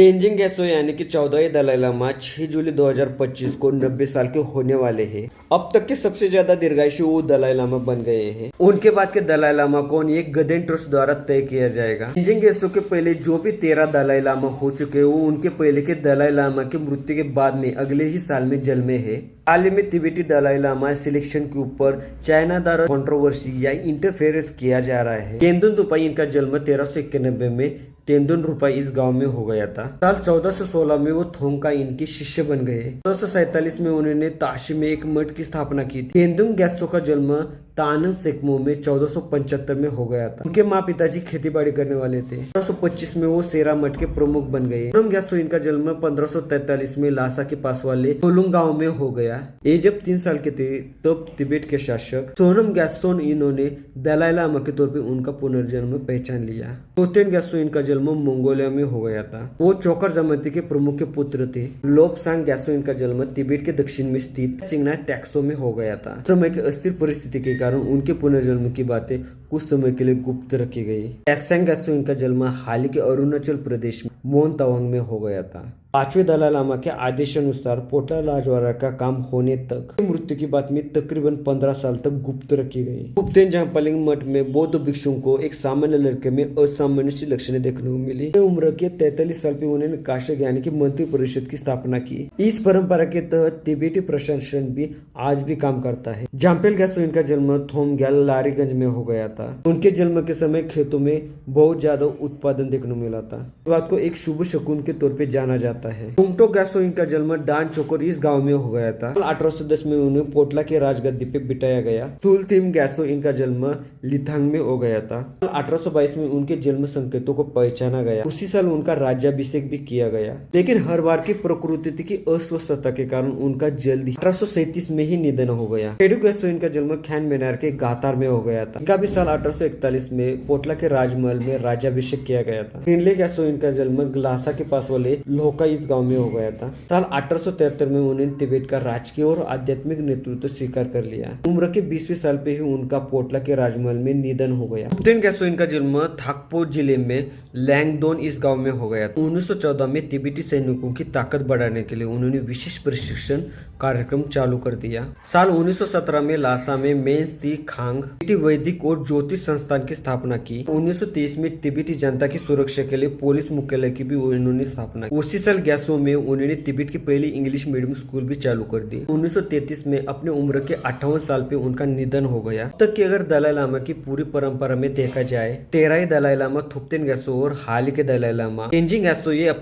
तेंजिंग गैसो यानी कि 14 दलाई लामा 6 जुलाई 2025 को 90 साल के होने वाले हैं। अब तक के सबसे ज्यादा दीर्घायु वो दलाई लामा बन गए हैं। उनके बाद के दलाई लामा को एक गदेन ट्रस्ट द्वारा तय किया जाएगा। तेंजिंग गैसो के पहले जो भी 13 दलाई लामा हो चुके हैं वो उनके पहले के दलाई लामा की मृत्यु के बाद में अगले ही साल में जन्मे है। हाल ही में तिब्बती दलाई लामा सिलेक्शन के ऊपर चाइना द्वारा कंट्रोवर्सी या इंटरफेरेंस किया जा रहा है। तेंदुन तुपाई इनका जन्म 1391 में तेंदुन रुपाई इस गांव में हो गया था। साल 1416 में वो थोंका इनके शिष्य बन गए। 1447 में उन्होंने ताशी में एक मठ की स्थापना की थी। तेंदुन गैसो का जन्म तानन सेकमो में 1475 में हो गया था। उनके माँ पिताजी खेती बाड़ी करने वाले थे। 1425 में वो सेरा मठ के प्रमुख बन गए। सोनम गैसो इनका जन्म 1543 में लासा के पास वाले होलुंग गांव में हो गया। ये जब 3 साल के थे तब तिब्बत के शासक सोनम गैसोन इन्होंने दलाई लामा के तौर पर उनका पुनर्जन्म पहचान लिया। तोतेन गैसो इनका जन्म मंगोलिया में हो गया था। वो चौकर जमाती के प्रमुख के पुत्र थे। लोबसांग गैसो इनका जन्म तिब्बत के दक्षिण में स्थित चिंगनाई टैक्सो में हो गया था। समय की अस्थिर परिस्थिति के कारण उनके पुनर्जन्म की बातें कुछ समय के लिए गुप्त रखी गई। टैत्सेंग गैसो इनका जन्म हाल ही के अरुणाचल प्रदेश में मोन तवांग में हो गया था। 5वें दलाई लामा के आदेशानुसार पोटला राजवाड़ा का काम होने तक मृत्यु की बात में तकरीबन 15 साल तक गुप्त रखी गई। गुप्तेन जाम्पालिंग मठ में बौद्ध भिक्षुओं को एक सामान्य लड़के में असामान्य सी लक्षणें देखने को मिली। उम्र के 43 साल पे उन्होंने काशक यानी कि मंत्री परिषद की स्थापना की। इस परंपरा के तहत तिब्बती प्रशासन भी आज भी काम करता है। जाम्पेल गैसो इनका जन्म थोमग्याल लारीगंज में हो गया था। उनके जन्म के समय खेतों में बहुत ज्यादा उत्पादन देखने को मिला था। इस बात को एक शुभ शकुन के तौर पे जाना जाता है। टुंगटो गैसो इनका जन्म डान चोकर इस गांव में हो गया था। 1810 में उन्हें पोटला के राजगद्दी पे बिठाया गया। तुलथिम गैसो इनका जन्म लिथांग में हो गया था। 1822 में उनके जन्म संकेतों को पहचाना गया। उसी साल उनका राज्याभिषेक भी किया गया, लेकिन हर बार की प्रकृति की अस्वस्थता के कारण उनका जल्दी 1837 में ही निधन हो गया। टेडू गैसो इनका जन्म खैन मेनार के गातार में हो गया था। इनका भी साल 1841 में पोटला के राजमहल में राज्याभिषेक किया गया था। फिनले गैसो इनका जन्म ग्लासा के पास वाले लोका इस गांव में हो गया था। साल 1873 में उन्होंने तिब्बत का राजकीय और आध्यात्मिक नेतृत्व स्वीकार कर लिया। उम्र के 20वें साल पे ही उनका पोटला के राजमहल में निधन हो गया। पुतिन गैसो इनका जन्म थाकपो जिले में लैंगदोन इस गांव में हो गया। 1914 में तिब्बती सैनिकों की ताकत बढ़ाने के लिए उन्होंने विशेष प्रशिक्षण कार्यक्रम चालू कर दिया। साल 1917 में लासा में मेंस खांग वैदिक और ज्योतिष संस्थान की स्थापना की। 1923 में तिब्बती जनता की सुरक्षा के लिए पुलिस मुख्यालय की भी उन्होंने स्थापना की। उसी साल गैसो में उन्होंने तिब्बत की पहली इंग्लिश मीडियम स्कूल भी चालू कर दी। 1933 में अपने उम्र के 58 साल पे उनका निधन हो गया। अब तक की अगर दलाई लामा की पूरी परंपरा में देखा जाए 13 दलाई लामा थुप्तेन गैसो और हाल के दलाई लामा तेंजिंग गैसो ये अपने